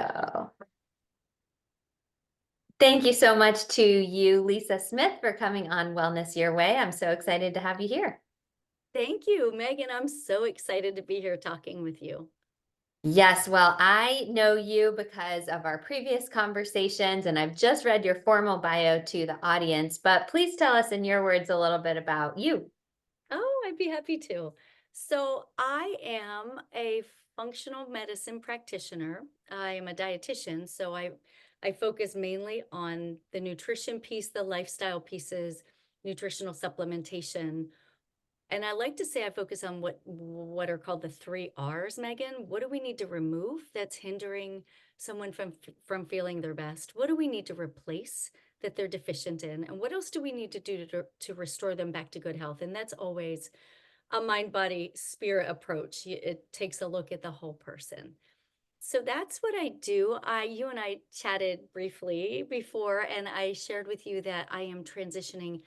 Oh. Thank you so much to you, Lisa Smith, for coming on Wellness Your Way. I'm so excited to have you here. Thank you, Megan. I'm so excited to be here talking with you. Yes, well, I know you because of our previous conversations, and I've just read your formal bio to the audience, but please tell us in your words a little bit about you. Oh, I'd be happy to. So, I am a functional medicine practitioner. I am a dietitian, so I focus mainly on the nutrition piece, the lifestyle pieces, nutritional supplementation. And I like to say I focus on what are called the 3 R's, Megan. What do we need to remove that's hindering someone from feeling their best? What do we need to replace that they're deficient in? And what else do we need to do to restore them back to good health? And that's always a mind, body, spirit approach. It takes a look at the whole person. So that's what I do. You and I chatted briefly before, and I shared with you that I am transitioning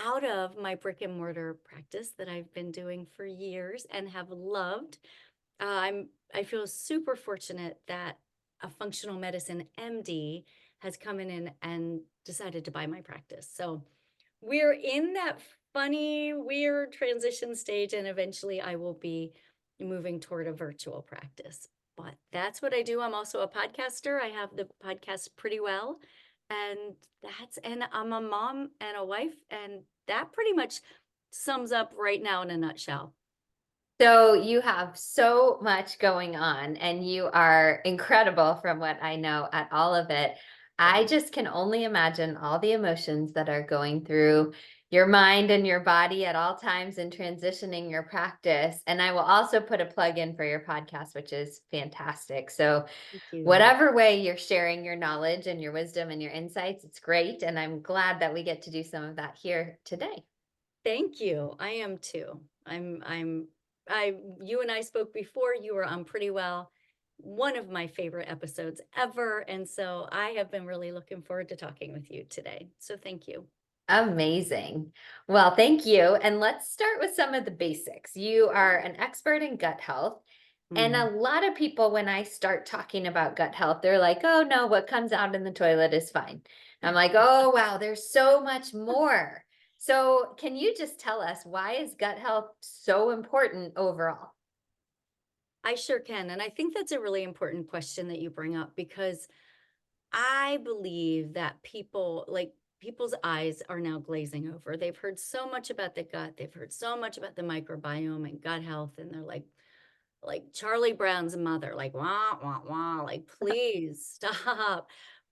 out of my brick and mortar practice that I've been doing for years and have loved. I feel super fortunate that a functional medicine MD has come in and decided to buy my practice. So we're in that funny, weird transition stage, and eventually I will be moving toward a virtual practice. But that's what I do. I'm also a podcaster. I have the podcast Pretty Well. And I'm a mom and a wife, and that pretty much sums up right now in a nutshell. So you have so much going on, and you are incredible from what I know at all of it. I just can only imagine all the emotions that are going through your mind and your body at all times in transitioning your practice. And I will also put a plug in for your podcast, which is fantastic. So Thank you. whatever way you're sharing your knowledge and your wisdom and your insights, it's great. And I'm glad that we get to do some of that here today. Thank you. I am too. You and I spoke before. You were on Pretty Well, one of my favorite episodes ever. And so I have been really looking forward to talking with you today. So thank you. Amazing. Well, thank you. And let's start with some of the basics. You are an expert in gut health. And a Mm. lot of people, when I start talking about gut health, they're like, oh, no, what comes out in the toilet is fine. I'm like, oh, wow, there's so much more. So, can you just tell us, why is gut health so important overall? I sure can. And I think that's a really important question that you bring up because I believe that people's eyes are now glazing over. They've heard so much about the gut, they've heard so much about the microbiome and gut health, and they're like Charlie Brown's mother, like, wah, wah, wah, like, please stop.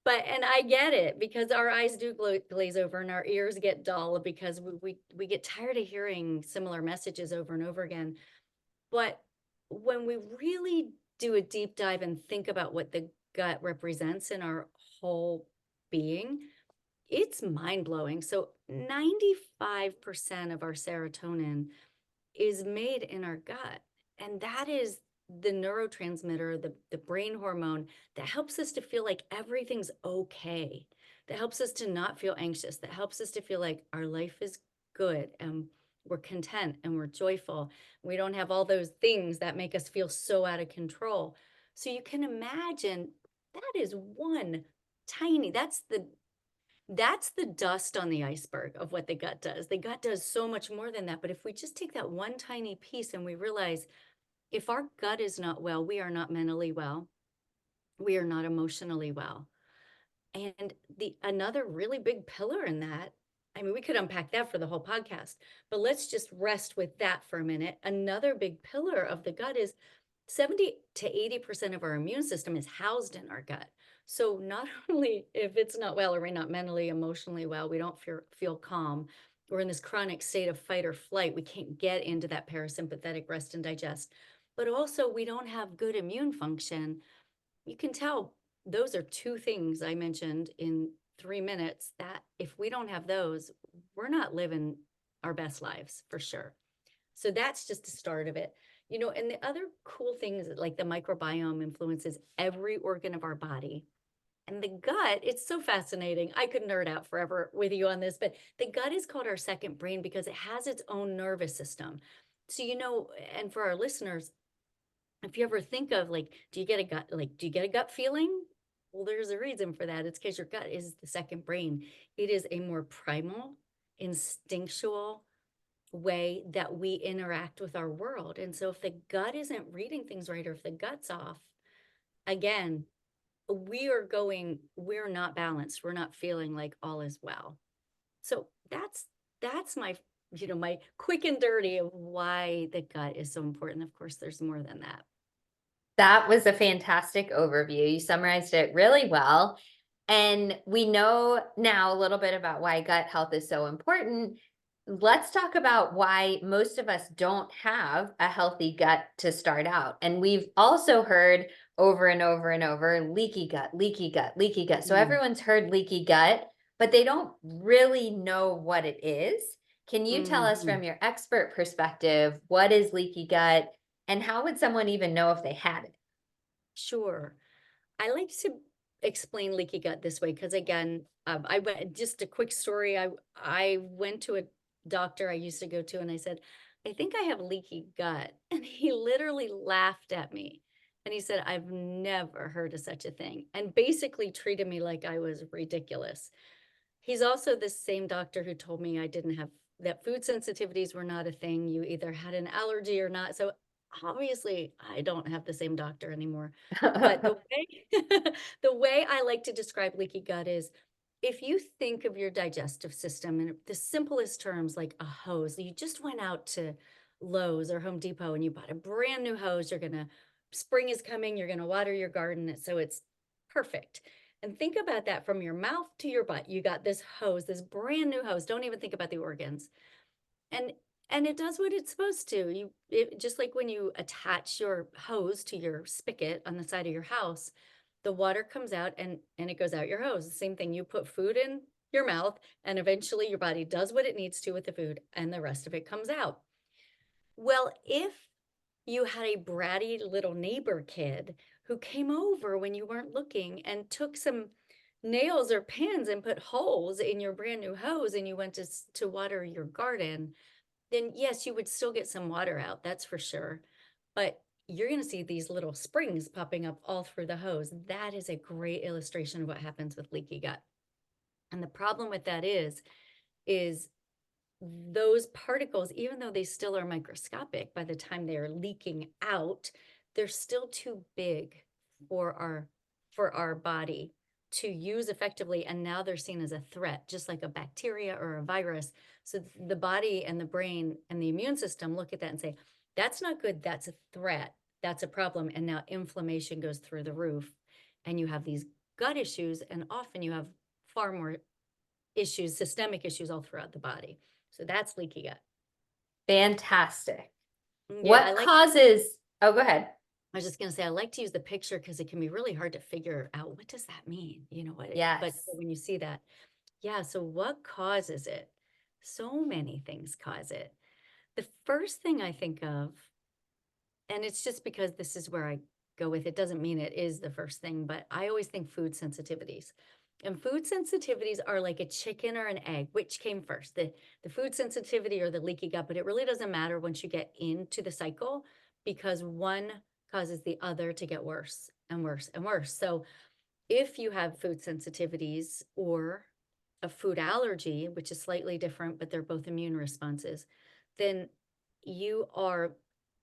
And I get it because our eyes do glaze over and our ears get dull because we get tired of hearing similar messages over and over again. But when we really do a deep dive and think about what the gut represents in our whole being, it's mind blowing. So 95% of our serotonin is made in our gut. And that is the neurotransmitter, the brain hormone that helps us to feel like everything's okay, that helps us to not feel anxious, that helps us to feel like our life is good and we're content and we're joyful. We don't have all those things that make us feel so out of control. So you can imagine that is one tiny, that's the dust on the iceberg of what the gut does. The gut does so much more than that. But if we just take that one tiny piece and we realize if our gut is not well, we are not mentally well, we are not emotionally well. And the another really big pillar in that, I mean, we could unpack that for the whole podcast, but let's just rest with that for a minute. Another big pillar of the gut is 70 to 80% of our immune system is housed in our gut. So not only if it's not well, or we're not mentally, emotionally well, we don't feel calm, we're in this chronic state of fight or flight. We can't get into that parasympathetic rest and digest, but also we don't have good immune function. You can tell those are two things I mentioned in 3 minutes that if we don't have those, we're not living our best lives for sure. So that's just the start of it. And the other cool thing is that, like, the microbiome influences every organ of our body. And the gut, it's so fascinating. I could nerd out forever with you on this, but the gut is called our second brain because it has its own nervous system. So, and for our listeners, if you ever think of, like, do you get a gut feeling Well, there's a reason for that. It's because your gut is the second brain. It is a more primal, instinctual way that we interact with our world. And so if the gut isn't reading things right, or if the gut's off, again, we're not balanced. We're not feeling like all is well. So that's my, my quick and dirty of why the gut is so important. Of course, there's more than that. That was a fantastic overview. You summarized it really well. And we know now a little bit about why gut health is so important. Let's talk about why most of us don't have a healthy gut to start out. And we've also heard over and over and over leaky gut, leaky gut, leaky gut. So Mm. everyone's heard leaky gut, but they don't really know what it is. Can you tell us Mhm. from your expert perspective, what is leaky gut and how would someone even know if they had it? Sure. I like to explain leaky gut this way because, again, I went, just a quick story. I went to a doctor I used to go to, and I said, "I think I have leaky gut," and he literally laughed at me, and he said, "I've never heard of such a thing," and basically treated me like I was ridiculous. He's also the same doctor who told me I didn't have, that food sensitivities were not a thing. You either had an allergy or not. So obviously, I don't have the same doctor anymore. But the way the way I like to describe leaky gut is, if you think of your digestive system in the simplest terms, like a hose, you just went out to Lowe's or Home Depot and you bought a brand new hose. Spring is coming, you're gonna water your garden, so it's perfect. And think about that, from your mouth to your butt. You got this hose, this brand new hose. Don't even think about the organs. And and it does what it's supposed to. Just like when you attach your hose to your spigot on the side of your house, the water comes out and it goes out your hose. The same thing. You put food in your mouth and eventually your body does what it needs to with the food and the rest of it comes out. Well, if you had a bratty little neighbor kid who came over when you weren't looking and took some nails or pins and put holes in your brand new hose, and you went to water your garden, then yes, you would still get some water out, that's for sure. But you're going to see these little springs popping up all through the hose. That is a great illustration of what happens with leaky gut. And the problem with that is those particles, even though they still are microscopic, by the time they are leaking out, they're still too big for our body to use effectively. And now they're seen as a threat, just like a bacteria or a virus. So the body and the brain and the immune system look at that and say, that's not good. That's a threat. That's a problem. And now inflammation goes through the roof. And you have these gut issues. And often you have far more issues, systemic issues all throughout the body. So that's leaky gut. Fantastic. Yeah, What causes, oh, go ahead. I was just gonna say, I like to use the picture because it can be really hard to figure out, what does that mean? But Yes. when you see that, yeah, so what causes it? So many things cause it. The first thing I think of, and it's just because this is where I go with it, doesn't mean it is the first thing, but I always think food sensitivities. And food sensitivities are like a chicken or an egg. Which came first, the food sensitivity or the leaky gut? But it really doesn't matter once you get into the cycle, because one causes the other to get worse and worse and worse. So if you have food sensitivities or a food allergy, which is slightly different, but they're both immune responses, then you are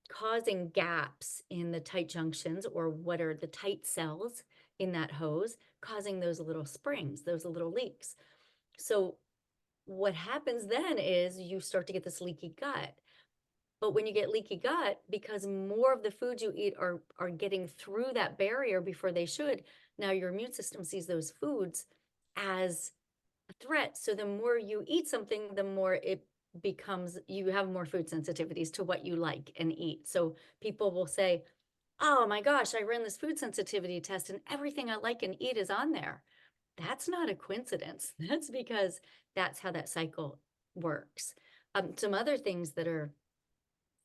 causing gaps in the tight junctions, or what are the tight cells in that hose, causing those little springs, those little leaks. So what happens then is you start to get this leaky gut. But when you get leaky gut, because more of the foods you eat are getting through that barrier before they should, now your immune system sees those foods as a threat. So the more you eat something, the more it becomes, you have more food sensitivities to what you like and eat. So people will say, "Oh my gosh, I ran this food sensitivity test and everything I like and eat is on there." That's not a coincidence. That's because that's how that cycle works. Some other things that are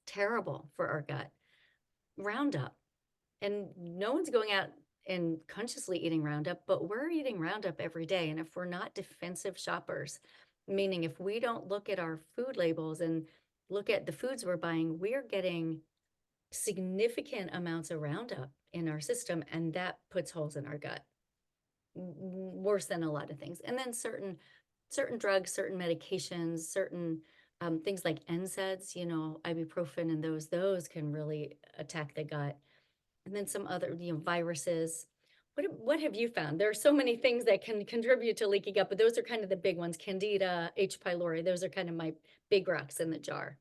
terrible for our gut: Roundup. And no one's going out and consciously eating Roundup, but we're eating Roundup every day. And if we're not defensive shoppers, meaning if we don't look at our food labels and look at the foods we're buying, we're getting significant amounts of Roundup in our system, and that puts holes in our gut. worse than a lot of things. And then certain drugs, certain medications, certain things like NSAIDs, you know, ibuprofen, and those can really attack the gut. And then some other, you know, viruses. What have you found? There are so many things that can contribute to leaky gut, but those are kind of the big ones. Candida, H. pylori, those are kind of my big rocks in the jar.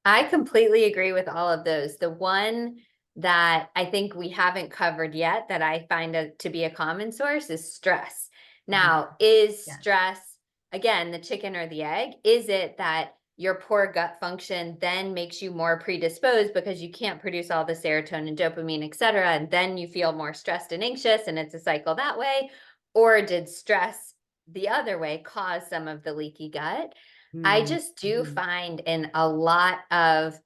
I completely agree with all of those. The one that I think we haven't covered yet that I find to be a common source is stress. Now, is Yeah. stress, again, the chicken or the egg? Is it that your poor gut function then makes you more predisposed because you can't produce all the serotonin, dopamine, et cetera, and then you feel more stressed and anxious, and it's a cycle that way? Or did stress the other way cause some of the leaky gut? I Mm, just do mhm, find in a lot of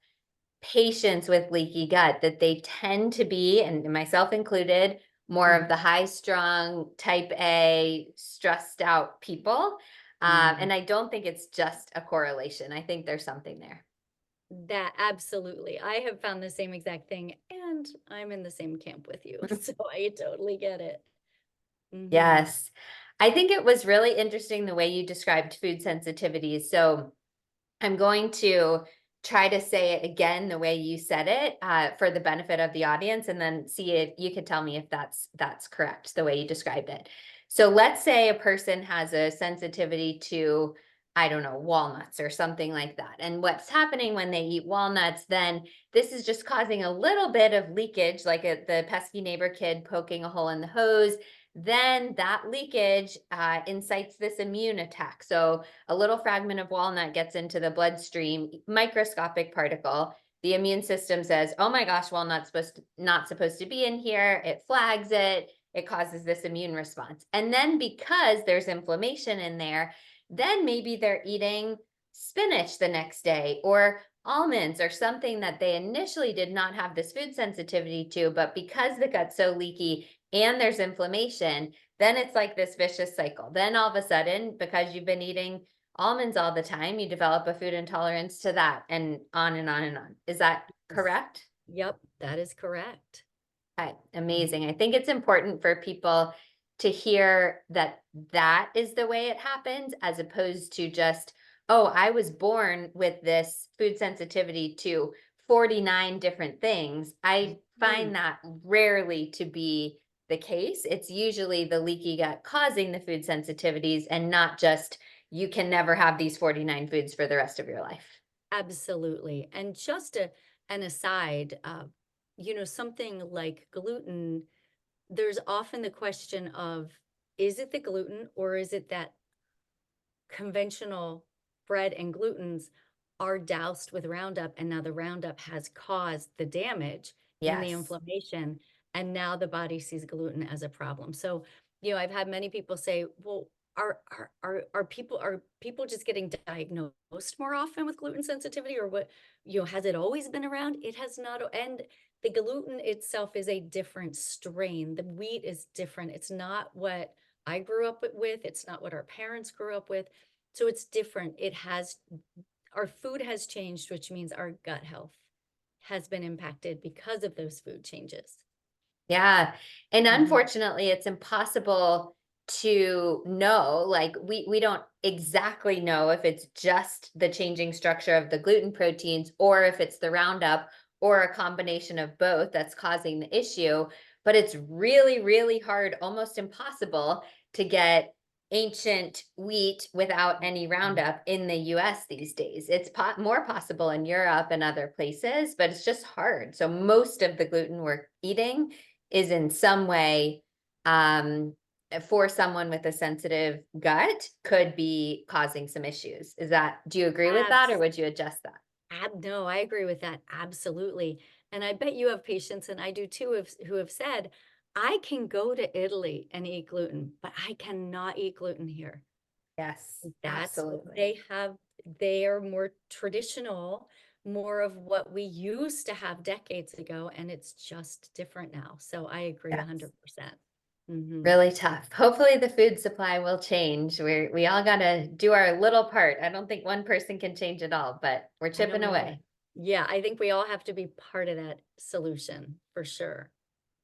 patients with leaky gut that they tend to be, and myself included, more of mhm, the high strung, type A, stressed out people. mhm. And I don't think it's just a correlation. I think there's something there. That absolutely. I have found the same exact thing, and I'm in the same camp with you. So I totally get it. Hmm. Yes. I think it was really interesting the way you described food sensitivities. So I'm going to try to say it again the way you said it for the benefit of the audience, and then see if you could tell me if that's correct the way you described it. So let's say a person has a sensitivity to, I don't know, walnuts or something like that. And what's happening when they eat walnuts, then this is just causing a little bit of leakage, like the pesky neighbor kid poking a hole in the hose. Then that leakage incites this immune attack. So a little fragment of walnut gets into the bloodstream, microscopic particle. The immune system says, oh my gosh, walnut's not supposed to be in here. It flags it. It causes this immune response. And then because there's inflammation in there, then maybe they're eating spinach the next day or almonds or something that they initially did not have this food sensitivity to, but because the gut's so leaky and there's inflammation, then it's like this vicious cycle. Then all of a sudden, because you've been eating almonds all the time, you develop a food intolerance to that, and on and on and on. Is that Yes. correct? Yep, that is correct. Okay, Mhm. amazing. I think it's important for people to hear that that is the way it happens, as opposed to just, oh, I was born with this food sensitivity to 49 different things. I Right. find that rarely to be the case. It's usually the leaky gut causing the food sensitivities, and not just you can never have these 49 foods for the rest of your life. Absolutely. And just an aside, you know, something like gluten, there's often the question of, is it the gluten or is it that conventional bread and glutens are doused with Roundup, and now the Roundup has caused the damage and the Yes. inflammation, and now the body sees gluten as a problem. So, you know, I've had many people say, "Well, are people just getting diagnosed more often with gluten sensitivity, or what? You know, has it always been around?" It has not, and the gluten itself is a different strain. The wheat is different. It's not what I grew up with. It's not what our parents grew up with. So it's different. Our food has changed, which means our gut health has been impacted because of those food changes. Yeah. And Mhm. unfortunately, it's impossible to know. Like we don't exactly know if it's just the changing structure of the gluten proteins, or if it's the Roundup, or a combination of both that's causing the issue. But it's really, really hard, almost impossible, to get ancient wheat without any Mhm. Roundup in the US these days. It's more possible in Europe and other places, but it's just hard. So most of the gluten we're eating is in some way, um, for someone with a sensitive gut, could be causing some issues. Do you agree with that, or Abs would you adjust that? no, I agree with that, absolutely, and I bet you have patients, and I do too, who have said, "I can go to Italy and eat gluten, but I cannot eat gluten here." Yes, That's what absolutely. they are more traditional, more of what we used to have decades ago, and it's just different now, so I agree Yes. 100%. Mhm. Really tough. Hopefully the food supply will change. We all got to do our little part. I don't think one person can change it all, but we're I chipping don't either. away. Yeah, I think we all have to be part of that solution, for sure.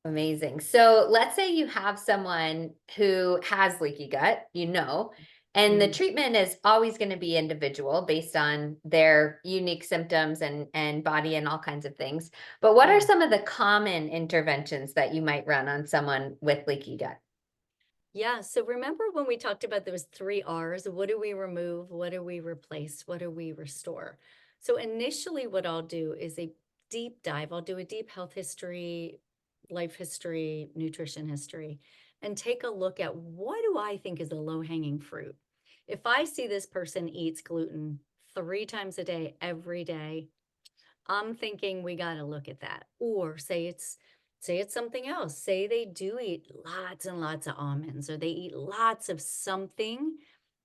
Amazing. So let's say you have someone who has leaky gut, and the Mm, treatment is always going to be individual based on their unique symptoms and body and all kinds of things. But what are yeah. some of the common interventions that you might run on someone with leaky gut? Yeah. So remember when we talked about those three R's? What do we remove? What do we replace? What do we restore? So initially, what I'll do is a deep dive. I'll do a deep health history, life history, nutrition history, and take a look at what do I think is a low hanging fruit. If I see this person eats gluten 3 times a day, every day, I'm thinking we got to look at that. Or say it's something else. Say they do eat lots and lots of almonds or they eat lots of something.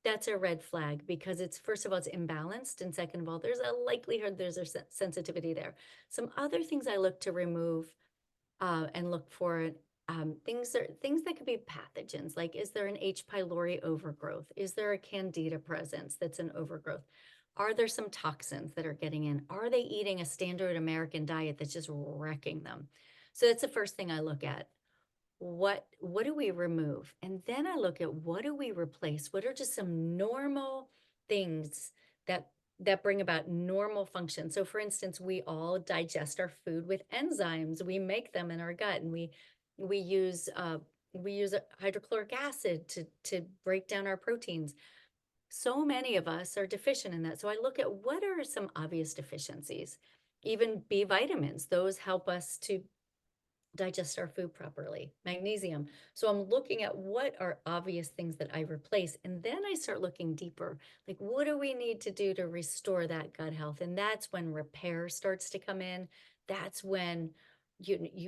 That's a red flag because it's first of all it's imbalanced and second of all there's a likelihood there's a sensitivity there. Some other things I look to remove and look for things that could be pathogens. Like, is there an H. pylori overgrowth? Is there a Candida presence that's an overgrowth? Are there some toxins that are getting in? Are they eating a standard American diet that's just wrecking them? So that's the first thing I look at. What do we remove? And then I look at what do we replace? What are just some normal things that bring about normal function? So for instance, we all digest our food with enzymes. We make them in our gut and we use hydrochloric acid to break down our proteins. So many of us are deficient in that. So I look at what are some obvious deficiencies. Even B vitamins, those help us to digest our food properly, magnesium. So I'm looking at what are obvious things that I replace. And then I start looking deeper, like what do we need to do to restore that gut health? And that's when repair starts to come in. That's when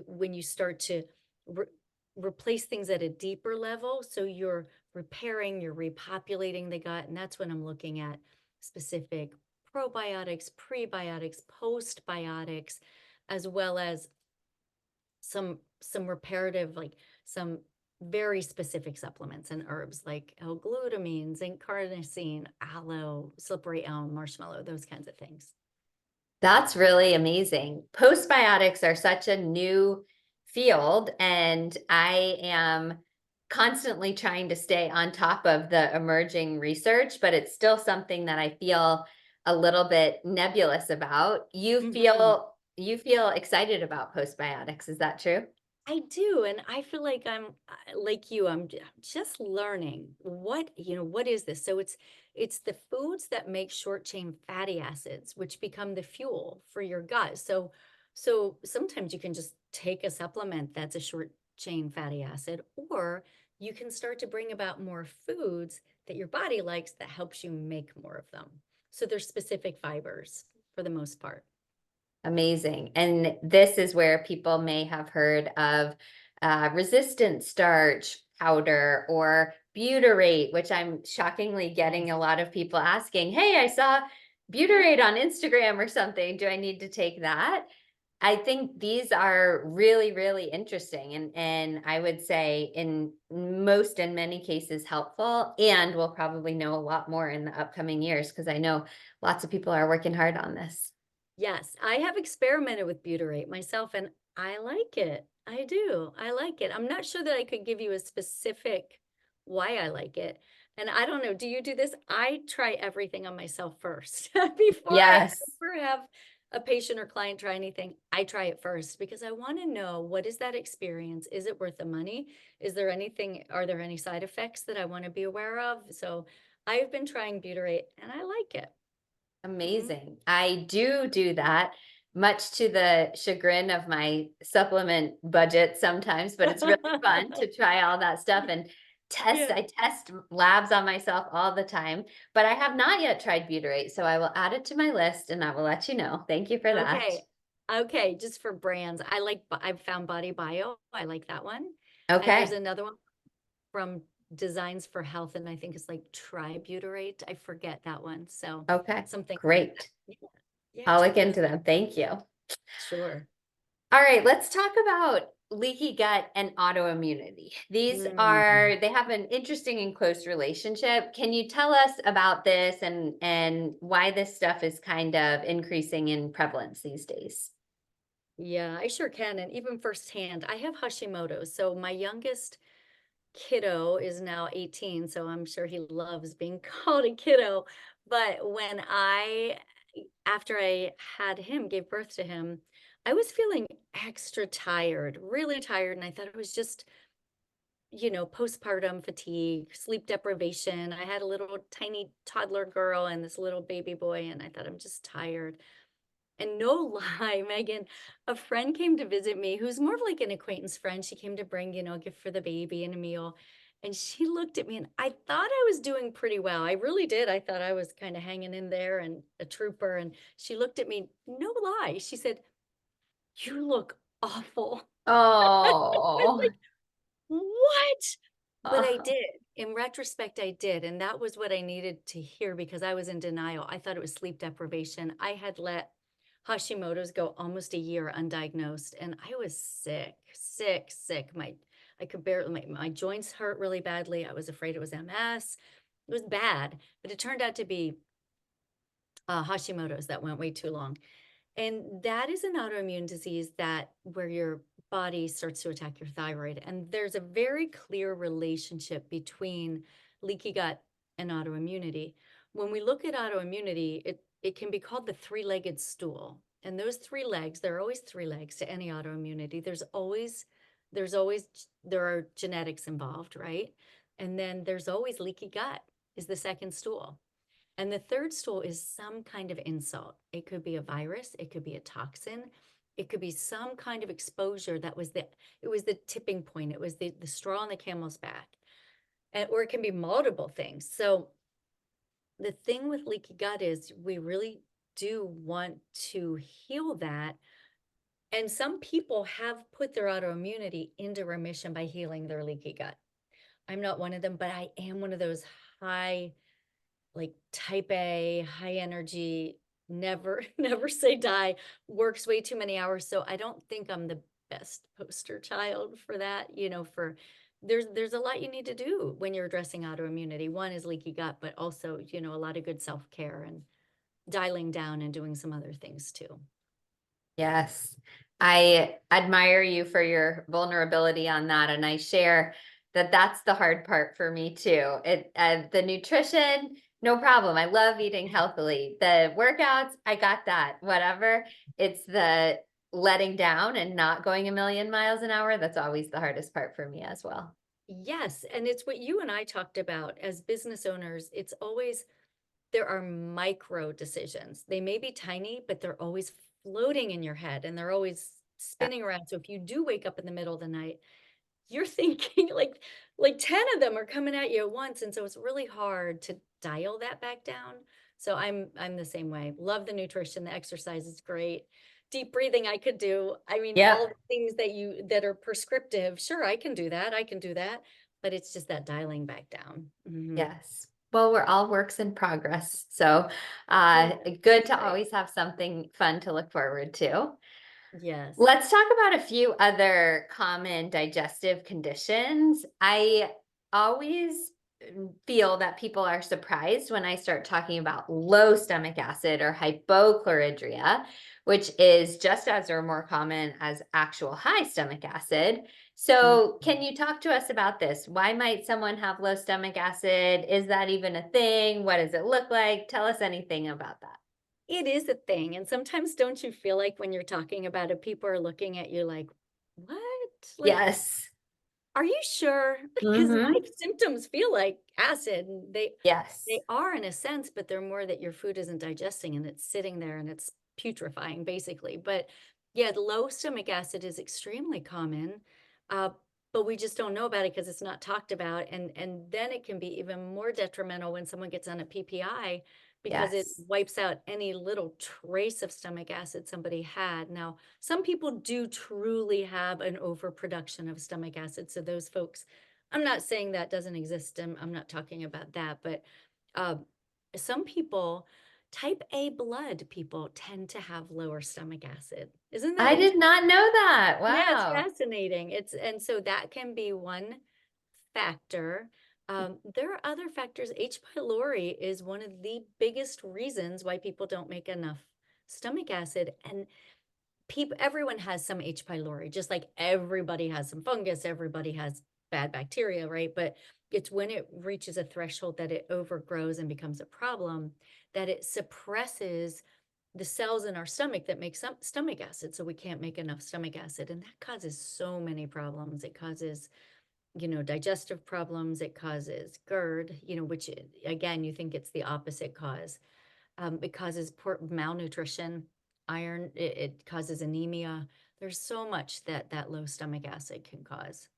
when you start to re replace things at a deeper level. So you're repairing, you're repopulating the gut. And that's when I'm looking at specific probiotics, prebiotics, postbiotics, as well as some reparative, like some very specific supplements and herbs like L-glutamine, zinc carnosine, aloe, slippery elm, marshmallow, those kinds of things. That's really amazing. Postbiotics are such a new field, and I am constantly trying to stay on top of the emerging research, but it's still something that I feel a little bit nebulous about. You Mhm. feel you feel excited about postbiotics, is that true? I do, and I feel like I'm like you. Just learning what is this? So it's the foods that make short chain fatty acids, which become the fuel for your gut. So sometimes you can just take a supplement that's a short chain fatty acid, or you can start to bring about more foods that your body likes that helps you make more of them. So there's specific fibers for the most part. Amazing. And this is where people may have heard of resistant starch powder or butyrate, which I'm shockingly getting a Yes. lot of people asking, hey, I saw butyrate on Instagram or something. Do I need to take that? I think these are really, really interesting and I would say in many cases helpful, and we'll probably know a lot more in the upcoming years because I know lots of people are working hard on this. Yes, I have experimented with butyrate myself and I like it. I do. I like it. I'm not sure that I could give you a specific why I like it. And I don't know, do you do this? I try everything on myself first. Before I Yes. ever have a patient or client try anything, I try it first because I want to know what is that experience? Is it worth the money? Are there any side effects that I want to be aware of? So I've been trying butyrate and I like it. Mhm. Amazing. I do that, much to the chagrin of my supplement budget sometimes, but it's really fun to try all that stuff and test. Yeah. I test labs on myself all the time, but I have not yet tried butyrate, so I will add it to my list and I will let you know. Thank you for that. Okay. Okay, just for brands, I've found Body Bio, I like that one, and there's Okay. another one from Designs for Health, and I think it's like Tributyrate, I forget that one, so Okay. something like that. Great. Yeah, yeah, I'll check look it out. into them. Thank you. Sure. All right, let's talk about leaky gut and autoimmunity. Mm. They have an interesting and close relationship. Can you tell us about this and why this stuff is kind of increasing in prevalence these days? Yeah, I sure can. And even firsthand, I have Hashimoto's. So my youngest kiddo is now 18, so I'm sure he loves being called a kiddo. But after I had him, gave birth to him, I was feeling extra tired, really tired. And I thought it was just, postpartum fatigue, sleep deprivation. I had a little tiny toddler girl and this little baby boy, and I thought I'm just tired. And no lie, Megan, a friend came to visit me who's more of like an acquaintance friend. She came to bring, a gift for the baby and a meal. And she looked at me and I thought I was doing pretty well. I really did. I thought I was kind of hanging in there and a trooper. And she looked at me, no lie. She said, "You look awful." I was Oh, like, "What?" But I oh, did. In retrospect, I did. And that was what I needed to hear because I was in denial. I thought it was sleep deprivation. I had let Hashimoto's go almost a year undiagnosed, and I was sick, sick, sick. I could barely, my joints hurt really badly. I was afraid it was MS. It was bad, but it turned out to be Hashimoto's that went way too long. And that is an autoimmune disease that where your body starts to attack your thyroid. And there's a very clear relationship between leaky gut and autoimmunity. When we look at autoimmunity, it can be called the three-legged stool. And those three legs, there are always three legs to any autoimmunity. There are genetics involved, right? And then there's always leaky gut is the second stool. And the third stool is some kind of insult. It could be a virus, it could be a toxin, it could be some kind of exposure that was the tipping point. It was the straw on the camel's back. Or it can be multiple things. So the thing with leaky gut is we really do want to heal that. And some people have put their autoimmunity into remission by healing their leaky gut. I'm not one of them, but I am one of those high like type A, high energy, never never say die, works way too many hours. So I don't think I'm the best poster child for that, for there's a lot you need to do when you're addressing autoimmunity. One is leaky gut, but also, a lot of good self-care and dialing down and doing some other things too. yes. I admire you for your vulnerability on that. And I share that that's the hard part for me too. The nutrition, no problem. I love eating healthily. The workouts, I got that, whatever. It's the letting down and not going a million miles an hour. That's always the hardest part for me as well. Yes, and it's what you and I talked about as business owners. It's always there are micro decisions. They may be tiny, but they're always floating in your head and they're always Yeah. spinning around. So if you do wake up in the middle of the night, you're thinking like 10 of them are coming at you at once. And so it's really hard to dial that back down. So I'm the same way. Love the nutrition, the exercise is great. Deep breathing I could do. I mean, all Yep. the things that are prescriptive. Sure, I can do that. I can do that. But it's just that dialing back down. Yes. Well, we're all works in progress. So Yeah, good that's to right. always have something fun to look forward to. Yes. Let's talk about a few other common digestive conditions. I always feel that people are surprised when I start talking about low stomach acid or hypochlorhydria, which is just as or more common as actual high stomach acid. So, Mhm. can you talk to us about this? Why might someone have low stomach acid? Is that even a thing? What does it look like? Tell us anything about that. It is a thing, and sometimes don't you feel like when you're talking about it, people are looking at you like, "What?" Like, Yes. "Are you sure?" Because my Mm-hmm. symptoms feel like acid, and they Yes. are in a sense, but they're more that your food isn't digesting and it's sitting there and it's putrefying basically. But yeah, the low stomach acid is extremely common, uh, but we just don't know about it because it's not talked about, and then it can be even more detrimental when someone gets on a PPI because it Yes. wipes out any little trace of stomach acid somebody had. Now, some people do truly have an overproduction of stomach acid. So those folks, I'm not saying that doesn't exist. I'm not talking about that, but uh, some people, type A blood people tend to have lower stomach acid. Isn't that I did interesting? not know that. Yeah, it's Wow. fascinating. And so that can be one factor. There are other factors. H. pylori is one of the biggest reasons why people don't make enough stomach acid. And everyone has some H. pylori, just like everybody has some fungus, everybody has bad bacteria, right? But it's when it reaches a threshold that it overgrows and becomes a problem that it suppresses the cells in our stomach that make some stomach acid. So we can't make enough stomach acid. And that causes so many problems. It causes, digestive problems. It causes GERD, which again, you think it's the opposite cause. It causes poor malnutrition, iron, it causes anemia. There's so much that that low stomach acid can cause.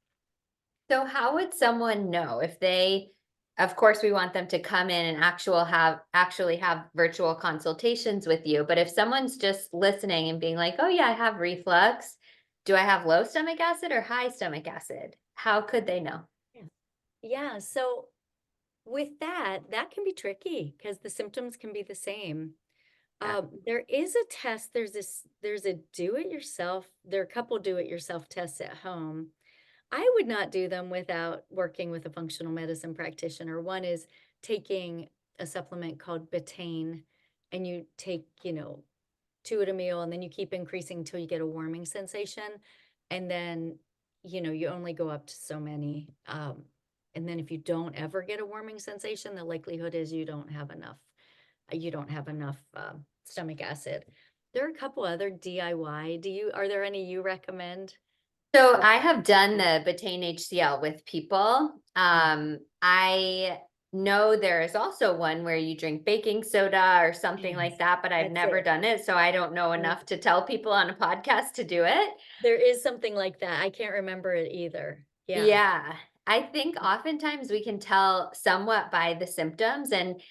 So how would someone know if they, of course, we want them to come in and actually have virtual consultations with you, but if someone's just listening and being like, "Oh yeah, I have reflux. Do I have low stomach acid or high stomach acid?" How could they know? Yeah. Yeah. So with that, that can be tricky because the symptoms can be the same. Yeah. There is a test. There's a there are a couple do-it-yourself tests at home. I would not do them without working with a functional medicine practitioner. One is taking a supplement called betaine, and you take, 2 at a meal, and then you keep increasing until you get a warming sensation. And then, you only go up to so many. And then if you don't ever get a warming sensation, the likelihood is you don't have enough stomach acid. There are a couple other DIY. Are there any you recommend? So I have done the betaine HCl with people. Mm. I know there is also one where you drink baking soda or something like Yes, that, but I've that's never it. done it. So I don't know Mm. enough to tell people on a podcast to do it. There is something like that. I can't remember it either. Yeah. Yeah. I think oftentimes we can tell somewhat by the symptoms and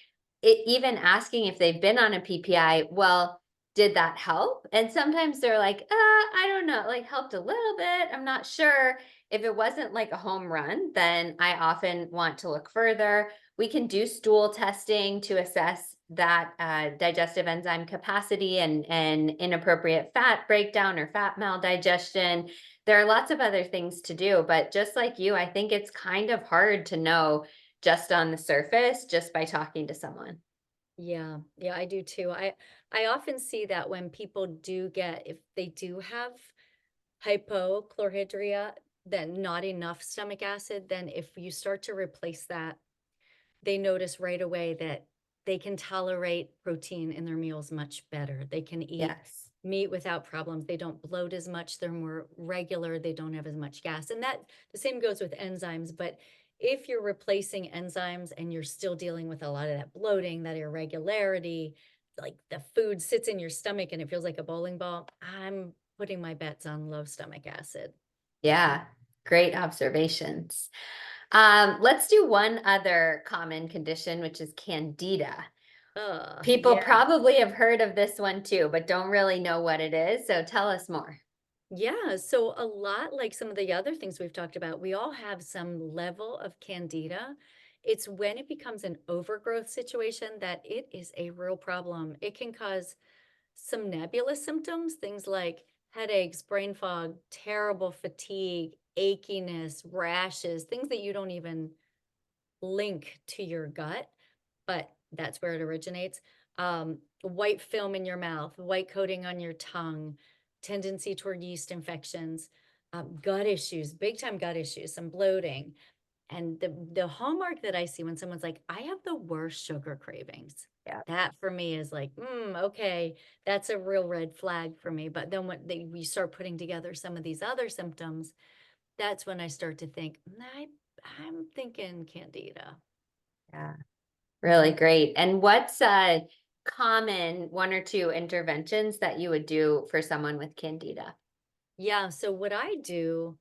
even asking if they've been on a PPI, well, did that help? And sometimes they're like, I don't know, like helped a little bit. I'm not sure. If it wasn't like a home run, then I often want to look further. We can do stool testing to assess that digestive enzyme capacity and inappropriate fat breakdown or fat maldigestion. There are lots of other things to do, but just like you, I think it's kind of hard to know just on the surface, just by talking to someone. Yeah. Yeah, I do too. I often see that when people if they do have hypochlorhydria, then not enough stomach acid, then if you start to replace that, they notice right away that they can tolerate protein in their meals much better. They can eat Yes. meat without problems. They don't bloat as much. They're more regular. They don't have as much gas. And that the same goes with enzymes. But if you're replacing enzymes and you're still dealing with a lot of that bloating, that irregularity, like the food sits in your stomach and it feels like a bowling ball, I'm putting my bets on low stomach acid. Yeah. Great observations. Let's do one other common condition, which is Candida. People Yeah. probably have heard of this one too, but don't really know what it is. So tell us more. Yeah, so a lot like some of the other things we've talked about, we all have some level of candida. It's when it becomes an overgrowth situation that it is a real problem. It can cause some nebulous symptoms, things like headaches, brain fog, terrible fatigue, achiness, rashes, things that you don't even link to your gut, but that's where it originates. White film in your mouth, white coating on your tongue, tendency toward yeast infections, gut issues, big time gut issues, some bloating. And the hallmark that I see when someone's like, I have the worst sugar cravings. Yeah. That for me is like, okay, that's a real red flag for me. But then we start putting together some of these other symptoms, that's when I start to think, I'm thinking candida. Yeah. Really great. And what's a common one or two interventions that you would do for someone with Candida? Yeah, so what I do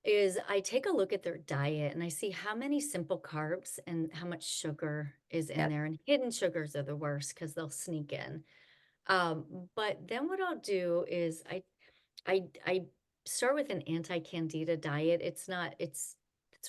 is I take a look at their diet and I see how many simple carbs and how much sugar is in Yep. there. And hidden sugars are the worst because they'll sneak in. But then what I'll do is I start with an anti-candida diet. It's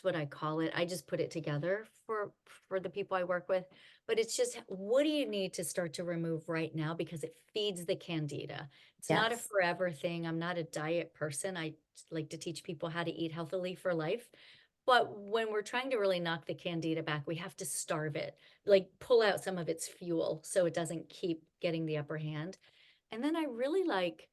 what I call it. I just put it together for the people I work with. But it's just what do you need to start to remove right now because it feeds the candida. It's not a Yes. forever thing. I'm not a diet person. I like to teach people how to eat healthily for life. But when we're trying to really knock the candida back, we have to starve it, like pull out some of its fuel so it doesn't keep getting the upper hand. And then I really like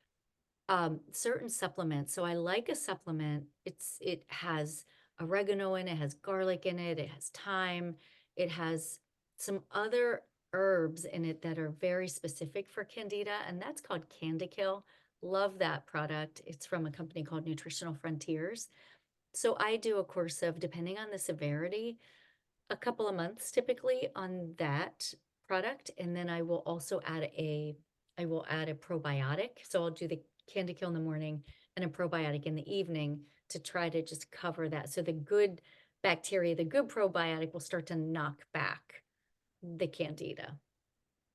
certain supplements. So I like a supplement. It has oregano in it, has garlic in it, it has thyme, it has some other herbs in it that are very specific for Candida, and that's called Candikill. Love that product. It's from a company called Nutritional Frontiers. So I do a course of, depending on the severity, a couple of months typically on that product, and then I will add a probiotic. So I'll do the Candy Kill in the morning and a probiotic in the evening to try to just cover that. So the good bacteria, the good probiotic will start to knock back the Candida.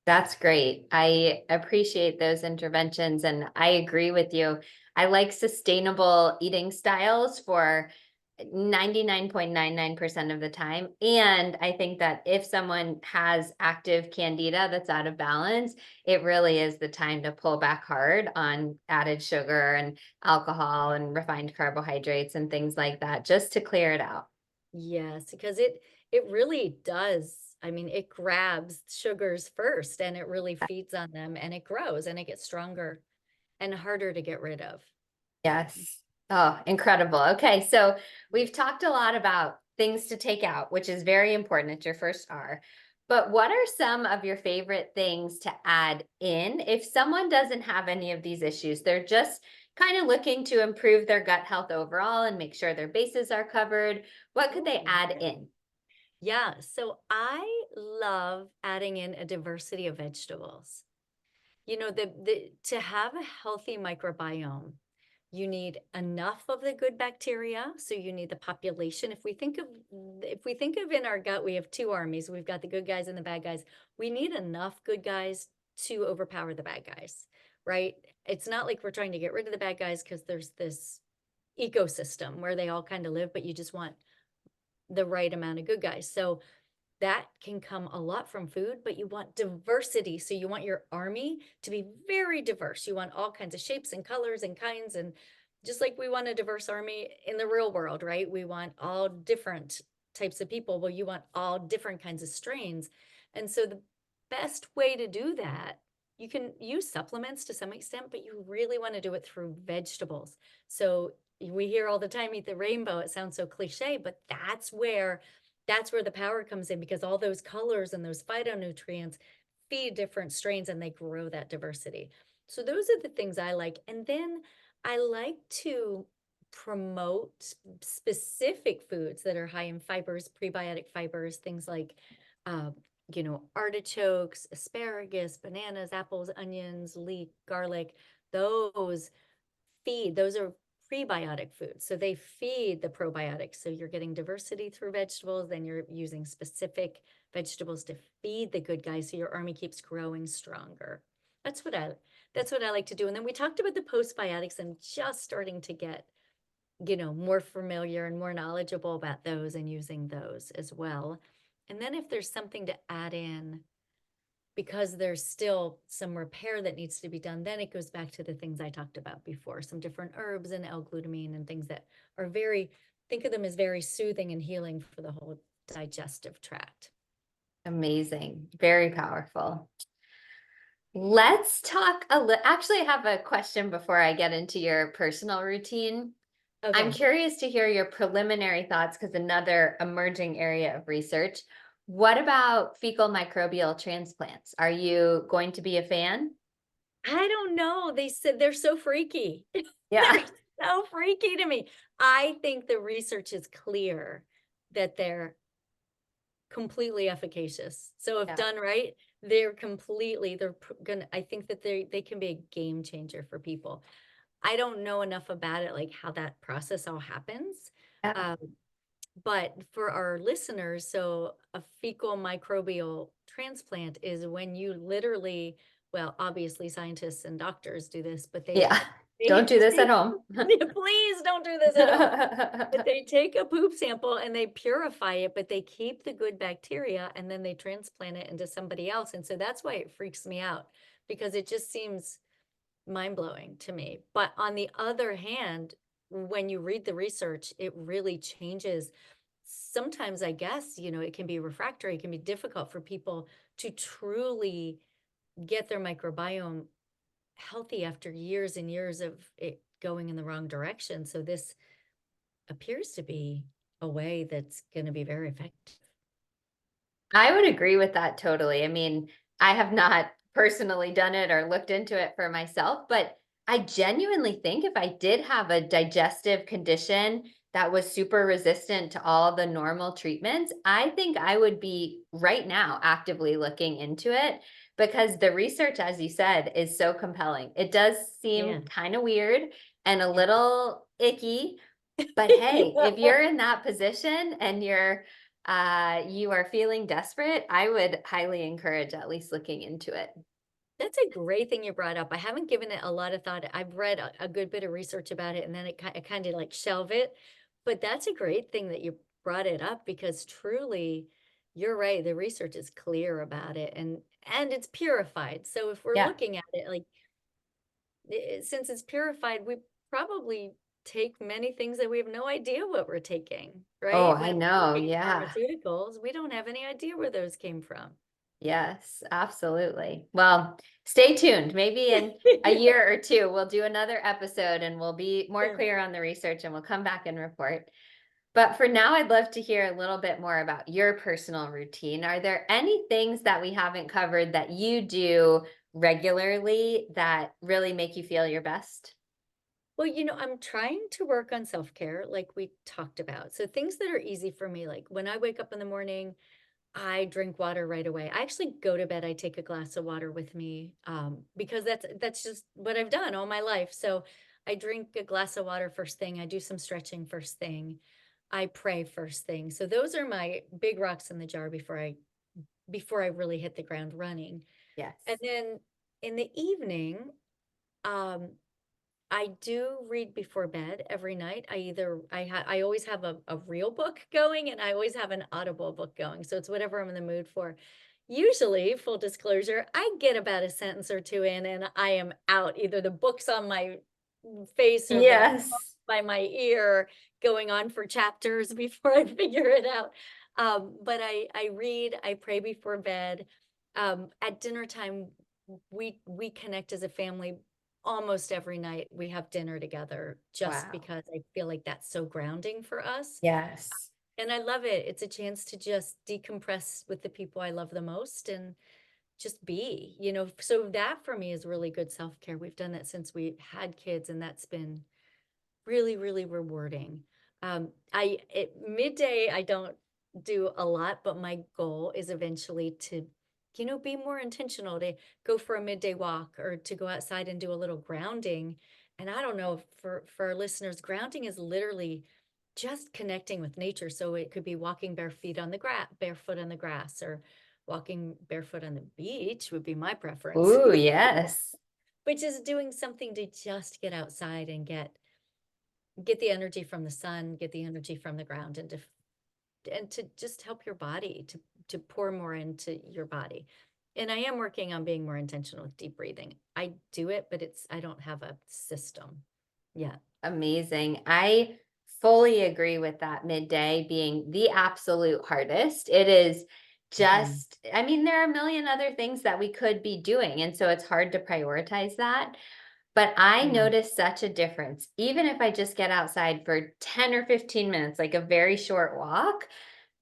That's great. I appreciate those interventions and I agree with you. I like sustainable eating styles for 99.99% of the time. And I think that if someone has active candida that's out of balance, it really is the time to pull back hard on added sugar and alcohol and refined carbohydrates and things like that, just to clear it out. Yes, because it really does. I mean, it grabs sugars first and it really feeds on them and it grows and it gets stronger and harder to get rid of. Yes. Oh, incredible. Okay. So we've talked a lot about things to take out, which is very important. It's your first R. But what are some of your favorite things to add in if someone doesn't have any of these issues? They're just kind of looking to improve their gut health overall and make sure their bases are covered. What could they Ooh. add in? Yeah, so I love adding in a diversity of vegetables. You know, the to have a healthy microbiome, you need enough of the good bacteria, so you need the population. If we think of in our gut, we have two armies. We've got the good guys and the bad guys. We need enough good guys to overpower the bad guys, right? It's not like we're trying to get rid of the bad guys because there's this ecosystem where they all kind of live, but you just want the right amount of good guys. So that can come a lot from food, but you want diversity. So you want your army to be very diverse. You want all kinds of shapes and colors and kinds. And just like we want a diverse army in the real world, right? We want all different types of people. Well, you want all different kinds of strains. And so the best way to do that, you can use supplements to some extent, but you really want to do it through vegetables. So we hear all the time, eat the rainbow. It sounds so cliche, but that's where the power comes in because all those colors and those phytonutrients feed different strains and they grow that diversity. So those are the things I like. And then I like to promote specific foods that are high in fibers, prebiotic fibers, things like, uh, artichokes, asparagus, bananas, apples, onions, leek, garlic. Those those are prebiotic foods. So they feed the probiotics. So you're getting diversity through vegetables, then you're using specific vegetables to feed the good guys so your army keeps growing stronger. That's what I that's what I like to do. And then we talked about the postbiotics and just starting to get, more familiar and more knowledgeable about those and using those as well. And then if there's something to add in because there's still some repair that needs to be done, then it goes back to the things I talked about before, some different herbs and L-glutamine and things that are think of them as very soothing and healing for the whole digestive tract. Amazing. Very powerful. Let's talk actually, I have a question before I get into your personal routine. I'm Okay. curious to hear your preliminary thoughts because another emerging area of research. What about fecal microbial transplants? Are you going to be a fan? I don't know. They said they're so freaky. Yeah. They're so freaky to me. I think the research is clear that they're completely efficacious. So if Yeah. done right, gonna, I think that they can be a game changer for people. I don't know enough about it, like how that process all happens. Yeah. Um, but for our listeners, so a fecal microbial transplant is when you literally, well, obviously scientists and doctors do this, but Yeah. they Don't do this at take, home. please don't do this at home. But they take a poop sample and they purify it, but they keep the good bacteria and then they transplant it into somebody else. And so that's why it freaks me out because it just seems mind blowing to me. But on the other hand, when you read the research, it really changes. Sometimes, I guess, it can be refractory, it can be difficult for people to truly get their microbiome healthy after years and years of it going in the wrong direction. So this appears to be a way that's going to be very effective. I would agree with that totally. I mean, I have not personally done it or looked into it for myself, but I genuinely think if I did have a digestive condition that was super resistant to all the normal treatments, I think I would be right now actively looking into it because the research, as you said, is so compelling. It does Yeah. seem kind of weird and a Yeah. little icky, but hey, Yeah. if you're in that position and you are feeling desperate, I would highly encourage at least looking into it. That's a great thing you brought up. I haven't given it a lot of thought. I've read a good bit of research about it and then I kind of like shelve it. But that's a great thing that you brought it up because truly you're right. The research is clear about it and it's purified. So if we're Yeah. looking at it like since it's purified, we probably take many things that we have no idea what we're taking, Oh, right? I When we're know. looking at Yeah. pharmaceuticals, we don't have any idea where those came from. Yes, absolutely. Well, stay tuned. Maybe in a year or two, we'll do another episode and we'll be more Yeah. clear on the research and we'll come back and report. But for now, I'd love to hear a little bit more about your personal routine. Are there any things that we haven't covered that you do regularly that really make you feel your best? Well, I'm trying to work on self-care like we talked about. So things that are easy for me, like when I wake up in the morning, I drink water right away. I actually go to bed, I take a glass of water with me because that's just what I've done all my life. So I drink a glass of water first thing. I do some stretching first thing. I pray first thing. So those are my big rocks in the jar before I really hit the ground running. And Yes. then in the evening, um, I do read before bed every night. I always have a real book going and I always have an Audible book going. So it's whatever I'm in the mood for. Usually, full disclosure, I get about a sentence or two in and I am out. Either the book's on my face or the Yes. by my ear going on for chapters before I figure it out. But I read, I pray before bed. At dinner time, we connect as a family almost every night. We have dinner together just Wow. because I feel like that's so grounding for us. Yes. And I love it. It's a chance to just decompress with the people I love the most and just be. So that for me is really good self-care. We've done that since we had kids, and that's been really, really rewarding. At midday, I don't do a lot, but my goal is eventually to be more intentional, to go for a midday walk or to go outside and do a little grounding. And I don't know, for our listeners, grounding is literally just connecting with nature. So it could be walking barefoot on the grass, or walking barefoot on the beach would be my preference. Ooh, yes. But just doing something to just get outside and get the energy from the sun, get the energy from the ground, and to just help your body to pour more into your body. And I am working on being more intentional with deep breathing. I do it, but I don't have a system yet. Amazing. I fully agree with that midday being the absolute hardest. It is Mhm. just, I mean, there are a million other things that we could be doing. And so it's hard to prioritize that. But I Yeah. notice such a difference. Even if I just get outside for 10 or 15 minutes, like a very short walk,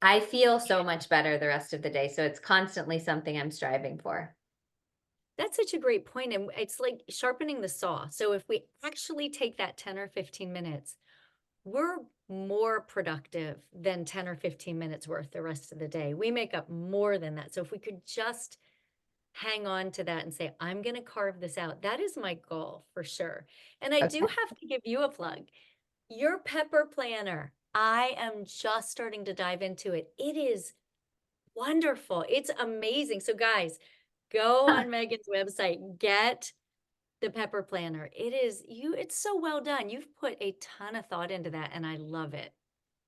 I feel so much better the rest of the day. So it's constantly something I'm striving for. That's such a great point. And it's like sharpening the saw. So if we actually take that 10 or 15 minutes, we're more productive than 10 or 15 minutes worth the rest of the day. We make up more than that. So if we could just hang on to that and say, I'm going to carve this out. That is my goal for sure. And I do Okay. have to give you a plug. Your pepper planner. I am just starting to dive into it. It is wonderful. It's amazing. So guys, go Huh. on Megan's website, get the pepper planner. It's so well done. You've put a ton of thought into that and I love it.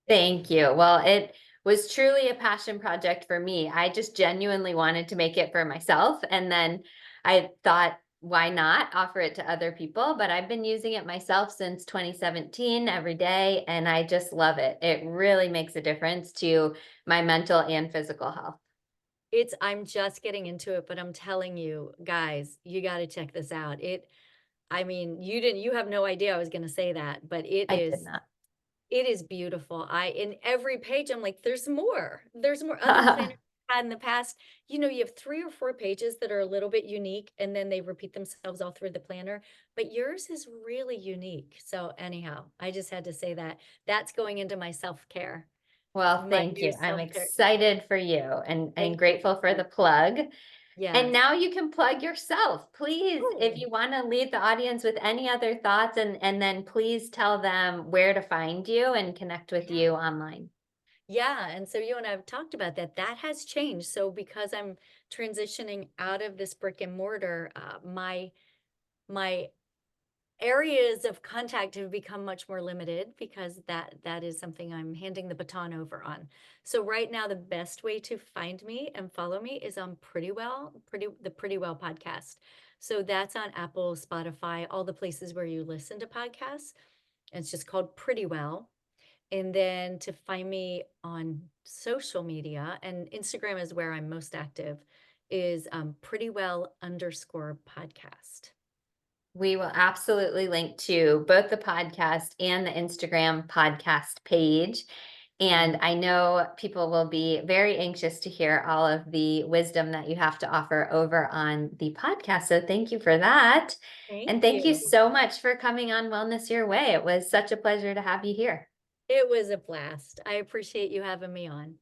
Thank you. Well, it was truly a passion project for me. I just genuinely wanted to make it for myself. And then I thought, why not offer it to other people? But I've been using it myself since 2017 every day, and I just love it. It really makes a difference to my mental and physical health. I'm just getting into it, but I'm telling you, guys, you got to check this out. I mean, you have no idea I was going to say that, but I did not. it is beautiful. In every page, I'm like, there's more other planners I've had in the past. You have 3 or 4 pages that are a little bit unique and then they repeat themselves all through the planner, but yours is really unique. So anyhow, I just had to say that that's going into my self-care, Well, my thank new you. I'm self-care. excited for you and Thank you. grateful for the plug. And Yes. now you can plug yourself. Please, if Oh, you want to leave the audience with any other thoughts, and then please tell them where to find you and connect with yeah. you online. Yeah, and so you and I have talked about that. That has changed. So because I'm transitioning out of this brick and mortar, my areas of contact have become much more limited because that is something I'm handing the baton over on. So right now, the best way to find me and follow me is on the Pretty Well podcast. So that's on Apple, Spotify, all the places where you listen to podcasts. And it's just called Pretty Well. And then to find me on social media, and Instagram is where I'm most active, is Pretty Well _ podcast. We will absolutely link to both the podcast and the Instagram podcast page. And I know people will be very anxious to hear all of the wisdom that you have to offer over on the podcast. So thank you for that. Thank And thank you you. so much for coming on Wellness Your Way. It was such a pleasure to have you here. It was a blast. I appreciate you having me on.